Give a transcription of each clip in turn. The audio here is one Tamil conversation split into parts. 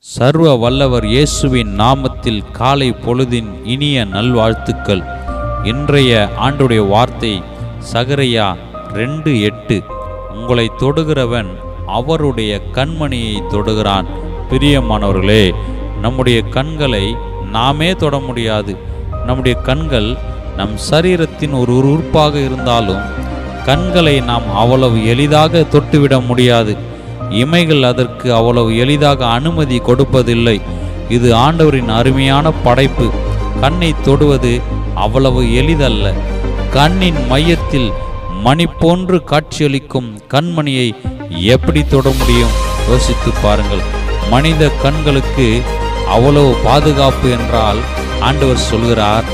சர்வ வல்லவர் இயேசுவின் நாமத்தில் காலை பொழுதின் இனிய நல்வாழ்த்துக்கள். இன்றைய ஆண்டுடைய வார்த்தை சகரியா 2:8. உங்களை தொடுகிறவன் அவருடைய கண்மணியை தொடுகிறான். பிரியமானவர்களே, நம்முடைய கண்களை நாமே தொட முடியாது. நம்முடைய கண்கள் நம் சரீரத்தின் ஒரு உறுப்பாக இருந்தாலும் கண்களை நாம் அவ்வளவு எளிதாக தொட்டுவிட முடியாது. இமைகள் அதற்கு அவ்வளவு எளிதாக அனுமதி கொடுப்பதில்லை. இது ஆண்டவரின் அருமையான படைப்பு. கண்ணை தொடுவது அவ்வளவு எளிதல்ல. கண்ணின் மையத்தில் மணி போன்று காட்சியளிக்கும் கண்மணியை எப்படி தொட முடியும்? யோசித்து பாருங்கள். மனித கண்களுக்கு அவ்வளவு பாதுகாப்பு என்றால் ஆண்டவர் சொல்கிறார்,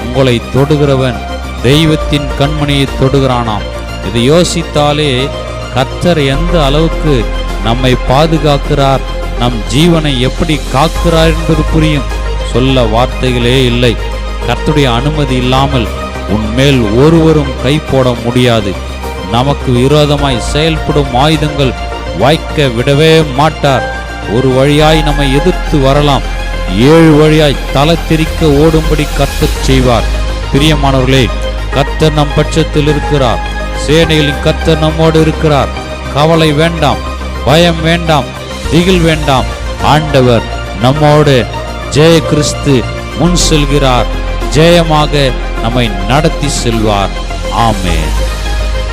உங்களை தொடுகிறவன் தெய்வத்தின் கண்மணியை தொடுகிறானாம். இதை யோசித்தாலே கர்த்தர் எந்த அளவுக்கு நம்மை பாதுகாக்கிறார், நம் ஜீவனை எப்படி காக்கிறார் என்பது புரியும். சொல்ல வார்த்தைகளே இல்லை. கர்த்தருடைய அனுமதி இல்லாமல் உன்மேல் ஒருவரும் கை போட முடியாது. நமக்கு விரோதமாய் செயல்படும் ஆயுதங்கள் வாய்க்க விடவே மாட்டார். ஒரு வழியாய் நம்மை எதிர்த்து வரலாம், 7 வழியாய் தலத்திரிக்க ஓடும்படி கர்த்தர் செய்வார். பிரியமானவர்களே, கர்த்தர் நம் பட்சத்தில் இருக்கிறார். சேனைகளின் கர்த்தர் நம்மோடு இருக்கிறார். கவலை வேண்டாம், பயம் வேண்டாம், திகில் வேண்டாம். ஆண்டவர் நம்மோடு. ஜெய கிறிஸ்து முன் செல்கிறார். ஜெயமாக நம்மை நடத்தி செல்வார். ஆமென்.